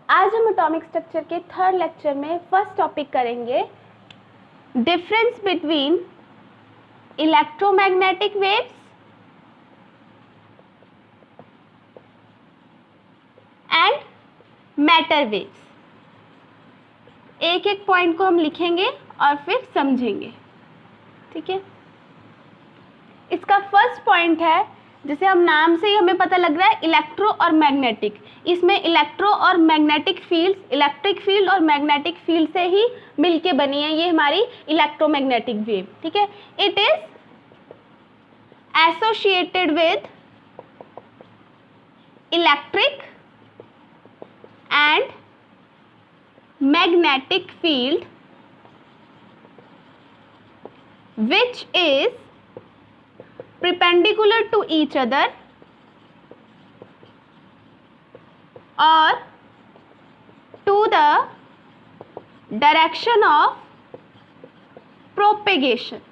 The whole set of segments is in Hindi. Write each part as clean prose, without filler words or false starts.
आज हम एटॉमिक स्ट्रक्चर के थर्ड लेक्चर में फर्स्ट टॉपिक करेंगे difference between electromagnetic waves and matter waves. एक एक पॉइंट को हम लिखेंगे और फिर समझेंगे, ठीक है। इसका फर्स्ट पॉइंट है, जैसे हम नाम से ही हमें पता लग रहा है, इलेक्ट्रो और मैग्नेटिक। इसमें इलेक्ट्रो और मैग्नेटिक फील्ड, इलेक्ट्रिक फील्ड और मैग्नेटिक फील्ड से ही मिलके बनी है ये हमारी इलेक्ट्रोमैग्नेटिक वेव, ठीक है। It is associated with electric and magnetic field which is perpendicular to each other or to the direction of propagation।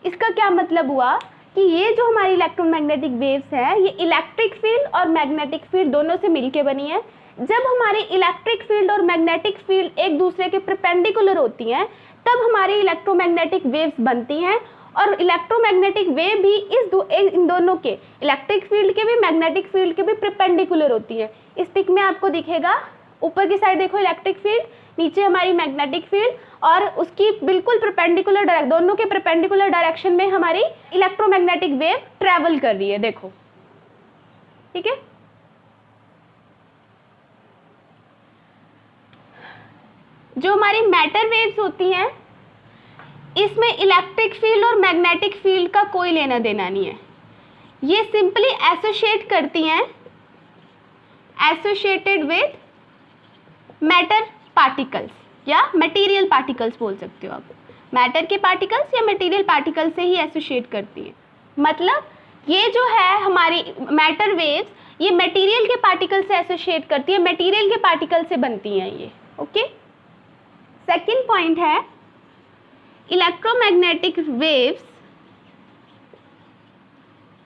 इसका क्या मतलब हुआ कि ये जो हमारी इलेक्ट्रोमैग्नेटिक वेव्स है ये इलेक्ट्रिक फील्ड और मैग्नेटिक फील्ड दोनों से मिलके बनी है। जब हमारी इलेक्ट्रिक फील्ड और मैग्नेटिक फील्ड एक दूसरे के परपेंडिकुलर होती हैं तब हमारी इलेक्ट्रोमैग्नेटिक वेव्स बनती हैं, और इलेक्ट्रोमैग्नेटिक वेव भी इन दोनों के, इलेक्ट्रिक फील्ड के भी मैग्नेटिक फील्ड के भी परपेंडिकुलर होती है। इस पिक में आपको दिखेगा, ऊपर की साइड देखो इलेक्ट्रिक फील्ड, नीचे हमारी मैग्नेटिक फील्ड, और उसकी बिल्कुल परपेंडिकुलर दोनों के परपेंडिकुलर डायरेक्शन में हमारी इलेक्ट्रोमैग्नेटिक वेव ट्रेवल कर रही है, देखो, ठीक है। जो हमारी मैटर वेव्स होती हैं इसमें इलेक्ट्रिक फील्ड और मैग्नेटिक फील्ड का कोई लेना देना नहीं है। ये सिंपली एसोसिएट करती हैं, एसोसिएटेड विद मैटर पार्टिकल्स या मटेरियल पार्टिकल्स बोल सकते हो आप। मैटर के पार्टिकल्स या मटेरियल पार्टिकल्स से ही एसोसिएट करती हैं। मतलब ये जो है हमारी मैटर वेव्स ये मटेरियल के पार्टिकल से एसोसिएट करती है, मटेरियल के पार्टिकल से बनती हैं ये, ओके। सेकेंड पॉइंट है, electromagnetic waves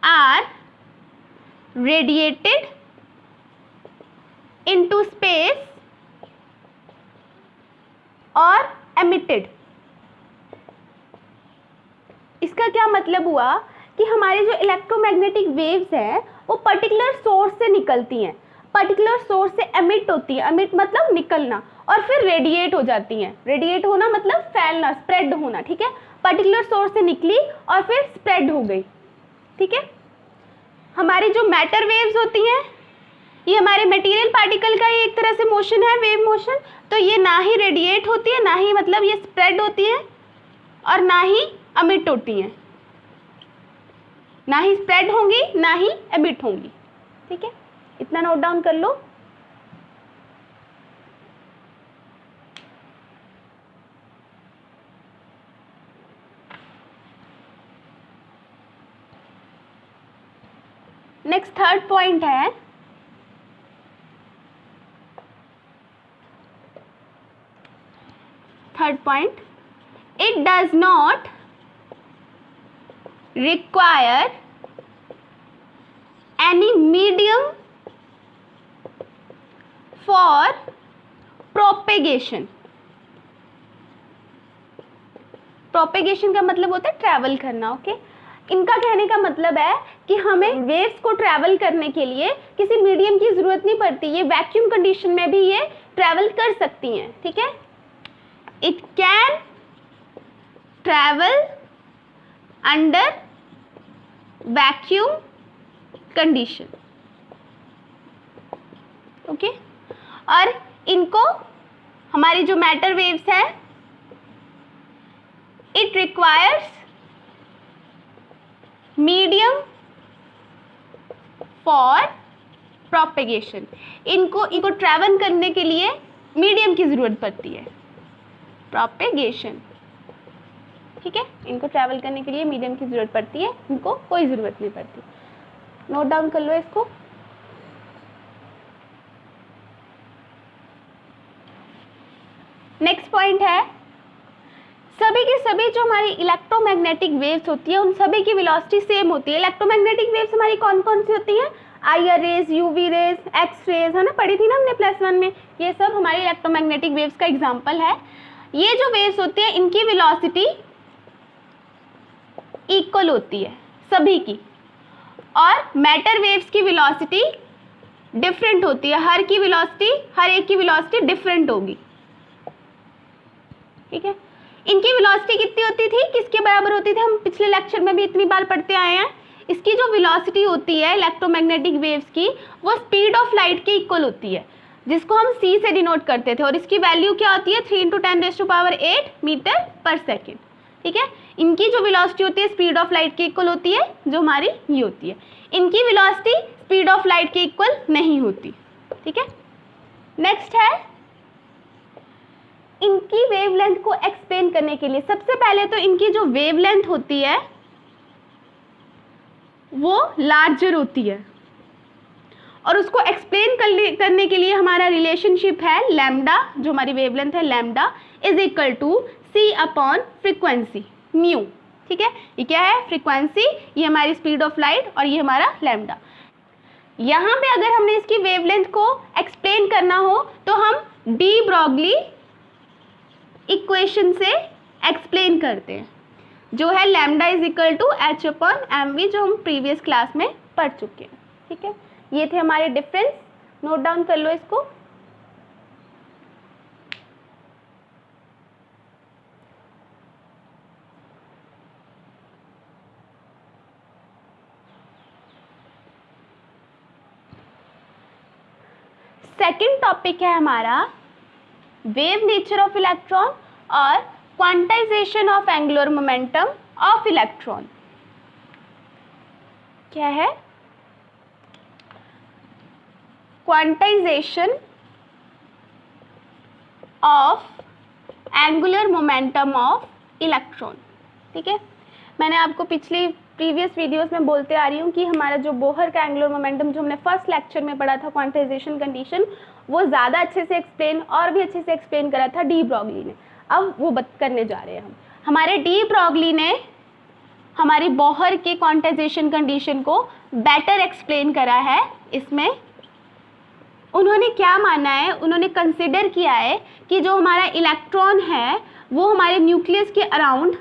are radiated into space और एमिटेड। इसका क्या मतलब हुआ कि हमारे जो इलेक्ट्रोमैग्नेटिक वेव्स हैं वो पर्टिकुलर सोर्स से निकलती हैं, पर्टिकुलर सोर्स से एमिट होती है, एमिट मतलब निकलना, और फिर रेडिएट हो जाती हैं। रेडिएट होना मतलब फैलना, स्प्रेड होना, ठीक है। पर्टिकुलर सोर्स से निकली और फिर स्प्रेड हो गई, ठीक है। हमारी जो मैटर वेव्स होती हैं ये हमारे मटेरियल पार्टिकल का ही एक तरह से मोशन है, वेव मोशन, तो ये ना ही रेडिएट होती है, ना ही मतलब ये स्प्रेड होती है, और ना ही एमिट होती हैं, ना ही स्प्रेड होंगी ना ही एमिट होंगी, ठीक है। इतना नोट डाउन कर लो। नेक्स्ट थर्ड पॉइंट है, third point, it does not require any medium for propagation. Propagation का मतलब होता है ट्रैवल करना, ओके। इनका कहने का मतलब है कि हमें वेव्स को ट्रैवल करने के लिए किसी मीडियम की जरूरत नहीं पड़ती, ये वैक्यूम कंडीशन में भी ये ट्रैवल कर सकती हैं, ठीक है। It can travel under vacuum condition, okay. और इनको हमारी जो मैटर वेव्स है it requires medium for propagation. इनको ट्रैवल करने के लिए मीडियम की जरूरत पड़ती है, प्रोपेगेशन, ठीक है। इनको ट्रैवल करने के लिए मीडियम की जरूरत पड़ती है, इनको कोई जरूरत नहीं पड़ती। नोट डाउन कर लो इसको। नेक्स्ट पॉइंट है, सभी के सभी जो हमारी इलेक्ट्रोमैग्नेटिक वेव्स होती है उन सभी की वेलोसिटी सेम होती है। इलेक्ट्रोमैग्नेटिक वेव्स हमारी कौन कौन सी होती हैं? IR rays, UV rays, X rays, है ना, पढ़ी थी ना हमने +1 में। ये सब हमारी इलेक्ट्रोमैग्नेटिक वेव्स का एग्जाम्पल है। ये जो वेव्स होती है इनकी वेलोसिटी इक्वल होती है सभी की, और मैटर वेव्स की वेलोसिटी डिफरेंट होती है। हर एक की वेलोसिटी डिफरेंट होगी, ठीक है। इनकी वेलोसिटी कितनी होती थी, किसके बराबर होती थी, हम पिछले लेक्चर में भी इतनी बार पढ़ते आए हैं। इसकी जो वेलोसिटी होती है इलेक्ट्रोमैग्नेटिक वेव्स की, वो स्पीड ऑफ लाइट के इक्वल होती है, जिसको हम c से डिनोट करते थे, और इसकी वैल्यू क्या होती है 3 × 10⁸ मीटर पर सेकेंड, ठीक है। इनकी जो वेलोसिटी होती है स्पीड ऑफ लाइट के इक्वल होती है, जो हमारी ये होती है। इनकी वेलोसिटी स्पीड ऑफ लाइट के इक्वल नहीं होती, ठीक है। नेक्स्ट है, इनकी वेवलेंथ को एक्सप्लेन करने के लिए सबसे पहले तो इनकी जो वेवलेंथ होती है वो लार्जर होती है, और उसको एक्सप्लेन करने के लिए हमारा रिलेशनशिप है लैम्डा, जो हमारी वेवलेंथ है लैम्डा इज इक्वल टू c/फ्रीक्वेंसी म्यू, ठीक है। ये क्या है, फ्रीक्वेंसी, ये हमारी स्पीड ऑफ लाइट, और ये हमारा लैम्डा। यहाँ पे अगर हमने इसकी वेवलेंथ को एक्सप्लेन करना हो तो हम डी ब्रॉगली इक्वेशन से एक्सप्लेन करते हैं, जो है lambda is equal to h/mv, जो हम प्रीवियस क्लास में पढ़ चुके हैं, ठीक है। ये थे हमारे डिफरेंस, नोट डाउन कर लो इसको। सेकंड टॉपिक है हमारा वेव नेचर ऑफ इलेक्ट्रॉन और quantization of angular momentum of electron. क्या है, quantization of angular momentum of electron, ठीक है। मैंने आपको प्रीवियस वीडियोस में बोलते आ रही हूँ कि हमारा जो बोहर का एंगुलर मोमेंटम, जो हमने फर्स्ट लेक्चर में पढ़ा था क्वांटाइजेशन कंडीशन, वो ज़्यादा अच्छे से एक्सप्लेन और भी अच्छे से एक्सप्लेन करा था डी ब्रॉगली ने। अब वो करने जा रहे हैं हम। हमारे डी ब्रॉगली ने हमारी बोहर के क्वांटाइजेशन कंडीशन को बेटर एक्सप्लेन करा है। इसमें उन्होंने क्या माना है, उन्होंने कंसिडर किया है कि जो हमारा इलेक्ट्रॉन है वो हमारे न्यूक्लियस के अराउंड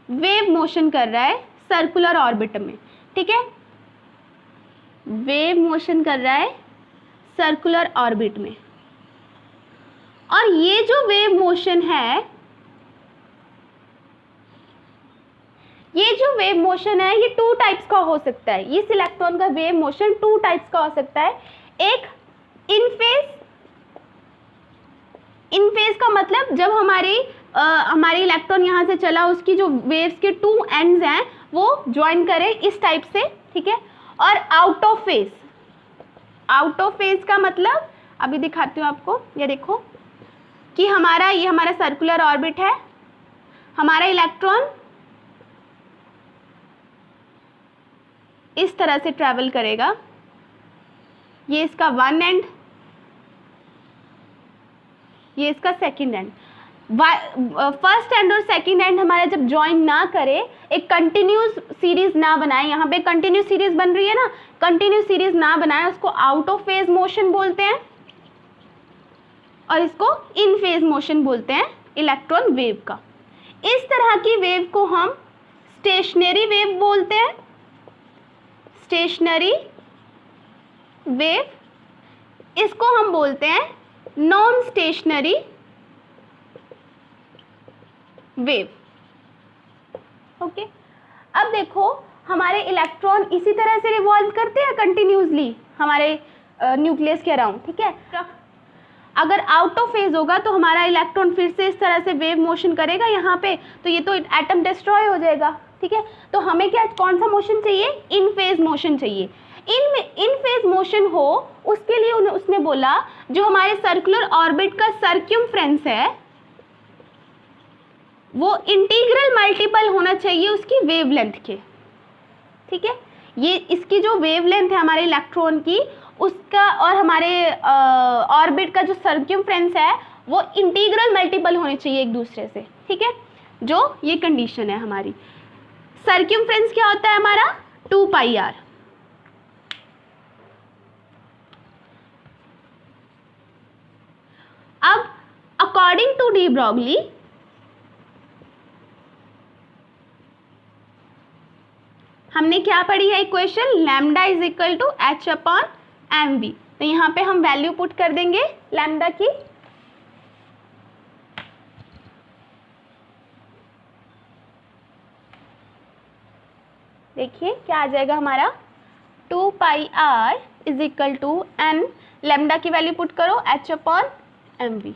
वेव मोशन कर रहा है सर्कुलर ऑर्बिट में, ठीक है। वेव मोशन कर रहा है सर्कुलर ऑर्बिट में, और ये जो वेव मोशन है, ये 2 टाइप्स का हो सकता है। इस इलेक्ट्रॉन का वेव मोशन 2 टाइप्स का हो सकता है। एक इन फेज का मतलब जब हमारी इलेक्ट्रॉन यहाँ से चला, उसकी जो वेव्स के 2 एंड्स हैं वो ज्वाइन करे इस टाइप से, ठीक है। और आउट ऑफ फेज का मतलब अभी दिखाती हूँ आपको। ये देखो कि ये हमारा सर्कुलर ऑर्बिट है, हमारा इलेक्ट्रॉन इस तरह से ट्रैवल करेगा। ये इसका 1 एंड, ये इसका सेकंड एंड। फर्स्ट एंड और सेकंड एंड हमारा जब ज्वाइन ना करे, एक कंटिन्यूस सीरीज ना बनाए, यहाँ पे कंटिन्यूस सीरीज बन रही है ना, कंटिन्यूस सीरीज ना बनाए, उसको आउट ऑफ फेज मोशन बोलते हैं, और इसको इन फेज मोशन बोलते हैं इलेक्ट्रॉन वेव का। इस तरह की वेव को हम स्टेशनरी वेव बोलते हैं, स्टेशनरी वेव। इसको हम बोलते हैं नॉन स्टेशनरी वेव, ओके। अब देखो हमारे इलेक्ट्रॉन इसी तरह से रिवॉल्व करते हैं कंटिन्यूसली हमारे न्यूक्लियस के अराउंड, ठीक है। अगर आउट ऑफ फेज होगा तो हमारा इलेक्ट्रॉन फिर से इस तरह से वेव मोशन करेगा यहाँ पे, तो ये तो एटम डिस्ट्रॉय हो जाएगा, ठीक है। तो हमें क्या, कौन सा मोशन चाहिए, इन फेज मोशन चाहिए। इन फेज मोशन हो उसके लिए उसने बोला जो हमारे सर्कुलर ऑर्बिट का सर्क्यूमफ्रेंस है वो इंटीग्रल मल्टीपल होना चाहिए उसकी वेवलेंथ के, ठीक है। ये इसकी जो वेवलेंथ है हमारे इलेक्ट्रॉन की, उसका और हमारे ऑर्बिट का जो सर्क्यूमफ्रेंस है वो इंटीग्रल मल्टीपल होने चाहिए एक दूसरे से, ठीक है। जो ये कंडीशन है हमारी। सर्क्यूमफ्रेंस क्या होता है हमारा 2πr, डी ब्रॉगली हमने क्या पढ़ी है equation, lambda is equal to h upon m v. तो यहाँ पे हम वैल्यू पुट कर देंगे लैम्डा की, देखिए क्या आ जाएगा हमारा 2 pi r is equal to n, lambda की वैल्यू पुट करो एच अपॉन एम वी।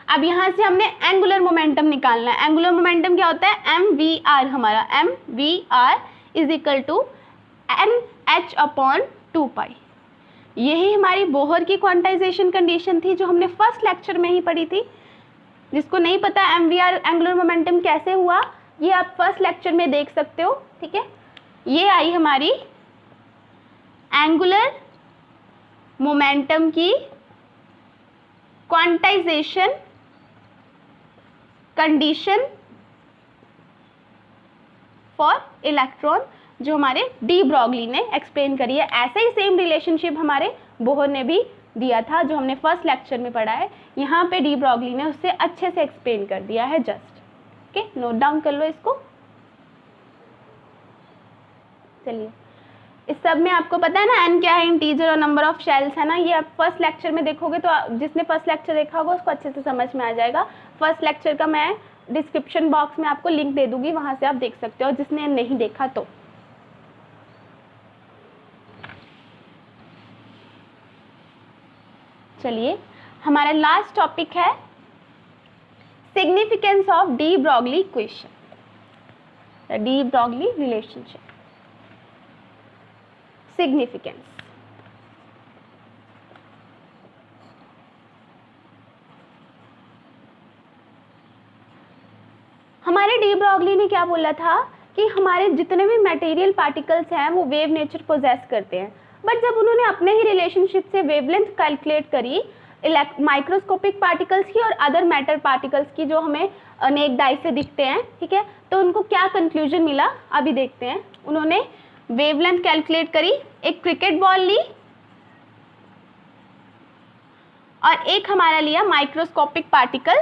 अब यहाँ से हमने एंगुलर मोमेंटम निकालना है। एंगुलर मोमेंटम क्या होता है, एम वी आर, हमारा m v r is equal to n h upon 2 pi. यही हमारी बोहर की क्वांटाइजेशन कंडीशन थी जो हमने फर्स्ट लेक्चर में ही पढ़ी थी। जिसको नहीं पता m v r angular momentum कैसे हुआ, ये आप फर्स्ट लेक्चर में देख सकते हो, ठीक है। ये आई हमारी एंगुलर मोमेंटम की क्वांटाइजेशन कंडीशन फॉर इलेक्ट्रॉन, जो हमारे डी ब्रॉगली ने एक्सप्लेन करी है। ऐसे ही सेम रिलेशनशिप हमारे बोहर ने भी दिया था जो हमने फर्स्ट लेक्चर में पढ़ा है। यहाँ पे डी ब्रॉगली ने उससे अच्छे से एक्सप्लेन कर दिया है जस्ट, ओके, नोट डाउन कर लो इसको। चलिए, इस सब में आपको पता है ना एन क्या है, इंटीजर और नंबर ऑफ शेल्स है ना। ये आप फर्स्ट लेक्चर में देखोगे तो जिसने फर्स्ट लेक्चर देखा होगा उसको अच्छे से समझ में आ जाएगा। फर्स्ट लेक्चर का मैं डिस्क्रिप्शन बॉक्स में आपको लिंक दे दूंगी, वहां से आप देख सकते हो जिसने नहीं देखा तो। चलिए, हमारा लास्ट टॉपिक है significance of de Broglie equation, de Broglie relationship. Significance, हमारे डी ब्रॉगली ने क्या बोला था कि हमारे जितने भी मटेरियल पार्टिकल्स हैं वो वेव नेचर पोजेस करते हैं। बट जब उन्होंने अपने ही रिलेशनशिप से वेवलेंथ कैलकुलेट करी माइक्रोस्कोपिक पार्टिकल्स की और अदर मैटर पार्टिकल्स की जो हमें नेक डाई से दिखते हैं, ठीक है, तो उनको क्या कंक्लूजन मिला अभी देखते हैं। उन्होंने वेवलेंथ कैलकुलेट करी, एक क्रिकेट बॉल ली और एक हमारा लिया माइक्रोस्कोपिक पार्टिकल,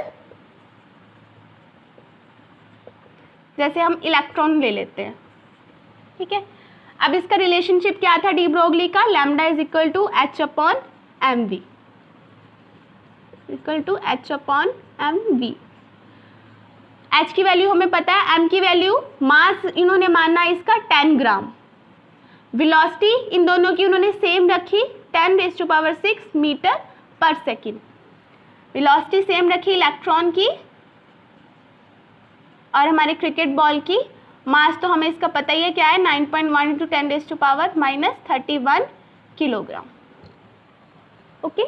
जैसे हम इलेक्ट्रॉन ले लेते हैं, ठीक है। अब इसका रिलेशनशिप क्या था डी ब्रॉगली का, lambda is equal to h upon m v, equal to h upon m v. H की वैल्यू हमें पता है, एम की वैल्यू, मास इन्होंने माना इसका 10 ग्राम, वेलोसिटी इन दोनों की उन्होंने सेम रखी 10⁶ मीटर पर सेकेंड। वेलोसिटी सेम रखी इलेक्ट्रॉन की और हमारे क्रिकेट बॉल की। मास तो हमें इसका पता ही है क्या है, 9.1 × 10⁻³ किलोग्राम। ओके,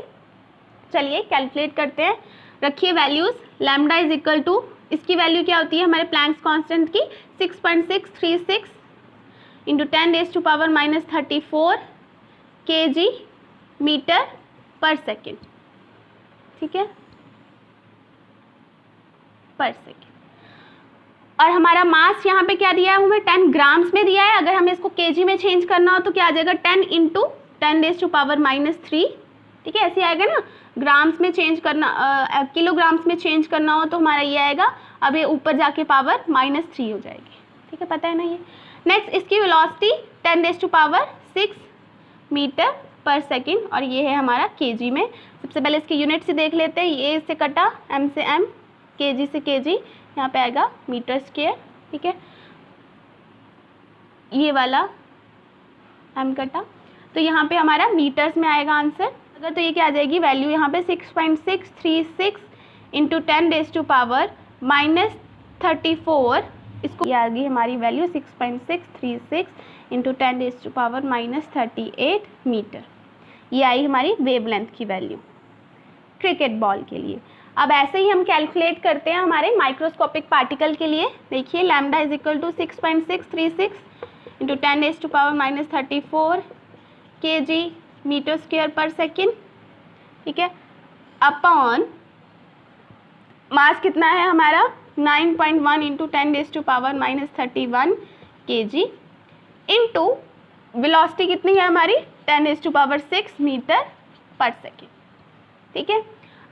चलिए कैलकुलेट करते हैं। रखिए values, lambda is equal to, इसकी वैल्यू क्या होती है हमारे प्लैंक्स कांस्टेंट की, 6.636 × 10⁻34 kg मीटर पर सेकेंड, ठीक है, पर सेकेंड। और हमारा मास यहाँ पे क्या दिया है, हमें 10 ग्राम्स में दिया है। अगर हमें इसको केजी में चेंज करना हो तो क्या आ जाएगा, 10 × 10⁻³ ठीक है, ऐसे आएगा ना। ग्राम्स में चेंज करना, किलोग्राम्स में चेंज करना हो तो हमारा ये आएगा, अब ये ऊपर जाके पावर -3 हो जाएगी, ठीक है, पता है ना ये। नेक्स्ट, इसकी वेलोसिटी 10⁻6 मीटर पर सेकेंड और ये है हमारा केजी में। सबसे पहले इसकी यूनिट से देख लेते हैं, ये से कटा एम से एम, केजी से केजी, यहाँ पे आएगा मीटर स्क्वायर, ठीक है, ये वाला एम कटा, तो यहाँ पे हमारा मीटर्स में आएगा आंसर। अगर तो ये क्या आ जाएगी वैल्यू यहाँ पे 6.636 × 10⁻34, इसको ये आ गई हमारी वैल्यू 6.636 × 10⁻38 मीटर। ये आई हमारी वेवलेंथ की वैल्यू क्रिकेट बॉल के लिए। अब ऐसे ही हम कैलकुलेट करते हैं हमारे माइक्रोस्कोपिक पार्टिकल के लिए। देखिए, lambda is equal to 6.636 × 10⁻34 kg metre square per second, ठीक है, अपॉन मास कितना है हमारा 9.1 × 10⁻31 kg इंटू वेलोसिटी कितनी है हमारी 10⁻6 मीटर पर सेकेंड, ठीक है।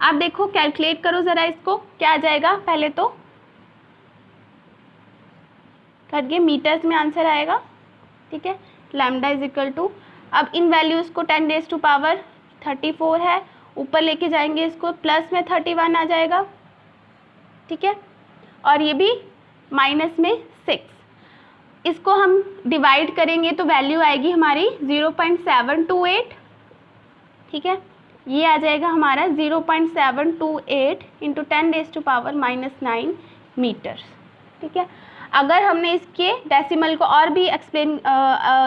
आप देखो कैलकुलेट करो ज़रा इसको, क्या आ जाएगा पहले तो करके मीटर्स में आंसर आएगा, ठीक है। लैम्डा इज इक्वल टू, अब इन वैल्यूज़ को 10⁻34 है, ऊपर लेके जाएंगे इसको, प्लस में 31 आ जाएगा, ठीक है, और ये भी माइनस में 6। इसको हम डिवाइड करेंगे तो वैल्यू आएगी हमारी 0.728, ठीक है। ये आ जाएगा हमारा 0.728 इंटू 10⁻⁻9 मीटर्स, ठीक है। अगर हमने इसके डेसिमल को और भी एक्सप्लेन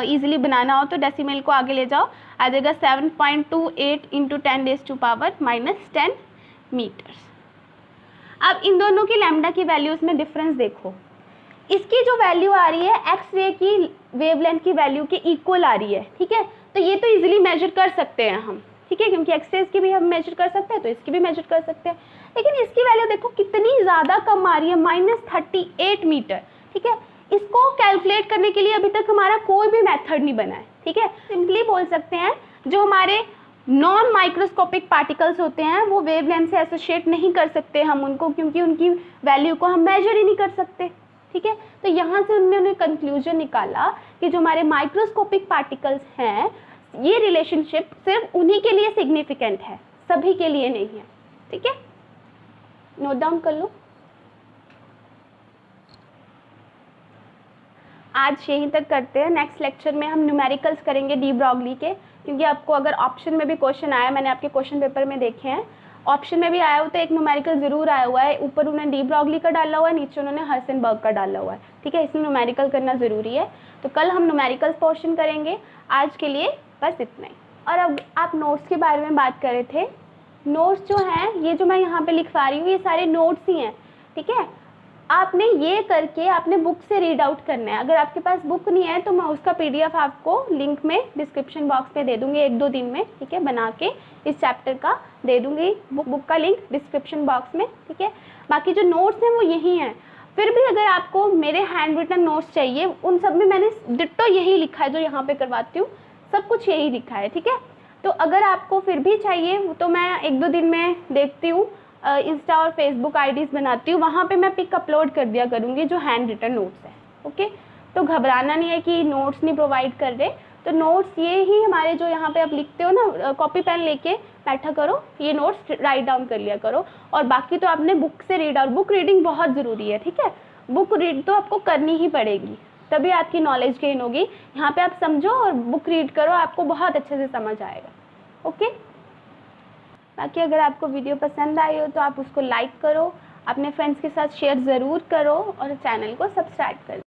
ईजिली बनाना हो तो डेसिमल को आगे ले जाओ, आ जाएगा 7.28 इंटू 10⁻⁻10 मीटर्स। अब इन दोनों की लैम्डा की वैल्यूज़ में डिफरेंस देखो, इसकी जो वैल्यू आ रही है एक्स रे की वेवलेंथ की वैल्यू के इक्वल आ रही है, ठीक है। तो ये तो इजीली मेजर कर सकते हैं हम, ठीक है, क्योंकि एक्स रेज की भी हम मेजर कर सकते हैं तो इसकी भी मेजर कर सकते हैं। लेकिन इसकी वैल्यू देखो कितनी ज़्यादा कम आ रही है, -38 मीटर, ठीक है। इसको कैलकुलेट करने के लिए अभी तक हमारा कोई भी मेथड नहीं बना है, ठीक है। सिंपली बोल सकते हैं जो हमारे नॉन माइक्रोस्कोपिक पार्टिकल्स होते हैं वो वेवलेंथ से एसोसिएट नहीं कर सकते हम उनको, क्योंकि उनकी वैल्यू को हम मेजर ही नहीं कर सकते, ठीक है। तो यहाँ से उन्होंने कंक्लूजन निकाला कि जो हमारे माइक्रोस्कोपिक पार्टिकल्स हैं ये रिलेशनशिप सिर्फ उन्हीं के लिए सिग्निफिकेंट है, सभी के लिए नहीं है, ठीक है। नोट डाउन कर लो। आज यहीं तक करते हैं, नेक्स्ट लेक्चर में हम न्यूमेरिकल्स करेंगे डी ब्रॉगली के, क्योंकि आपको अगर ऑप्शन में भी क्वेश्चन आया, मैंने आपके क्वेश्चन पेपर में देखे हैं, ऑप्शन में भी आया हो तो एक न्यूमेरिकल जरूर आया हुआ है, ऊपर उन्होंने डी ब्रॉगली का डाला हुआ है, नीचे उन्होंने हर्सेनबर्ग का डाला हुआ है, ठीक है। इसमें न्यूमेरिकल करना ज़रूरी है, तो कल हम न्यूमेरिकल्स पोर्शन करेंगे। आज के लिए बस इतना ही। और अब आप नोट्स के बारे में बात कर रहे थे, नोट्स जो हैं ये जो मैं यहाँ पे लिखवा रही हूँ ये सारे नोट्स ही हैं, ठीक है। आपने ये करके आपने बुक से रीड आउट करना है। अगर आपके पास बुक नहीं है तो मैं उसका PDF आपको लिंक में डिस्क्रिप्शन बॉक्स में दे दूँगी 1-2 दिन में, ठीक है, बना के इस चैप्टर का दे दूँगी, बुक का लिंक डिस्क्रिप्शन बॉक्स में, ठीक है। बाकी जो नोट्स हैं वो यही हैं। फिर भी अगर आपको मेरे हैंड रिटन नोट्स चाहिए, उन सब में मैंने डिट्टो यही लिखा है जो यहाँ पे करवाती हूँ, सब कुछ यही लिखा है, ठीक है। तो अगर आपको फिर भी चाहिए तो मैं 1-2 दिन में देखती हूँ, इंस्टा और फेसबुक आईडीज़ बनाती हूँ, वहाँ पे मैं पिक अपलोड कर दिया करूँगी जो हैंड रिटन नोट्स है, ओके। तो घबराना नहीं है कि नोट्स नहीं प्रोवाइड कर रहे, तो नोट्स ये ही हमारे जो यहाँ पे आप लिखते हो ना, कॉपी पेन लेके बैठा करो, ये नोट्स राइट डाउन कर लिया करो, और बाकी तो आपने बुक से रीड आउट, बुक रीडिंग बहुत ज़रूरी है, ठीक है। बुक रीड तो आपको करनी ही पड़ेगी, तभी आपकी नॉलेज गेन होगी। यहाँ पे आप समझो और बुक रीड करो, आपको बहुत अच्छे से समझ आएगा, ओके। बाकी अगर आपको वीडियो पसंद आई हो तो आप उसको लाइक करो, अपने फ्रेंड्स के साथ शेयर ज़रूर करो और चैनल को सब्सक्राइब कर दो।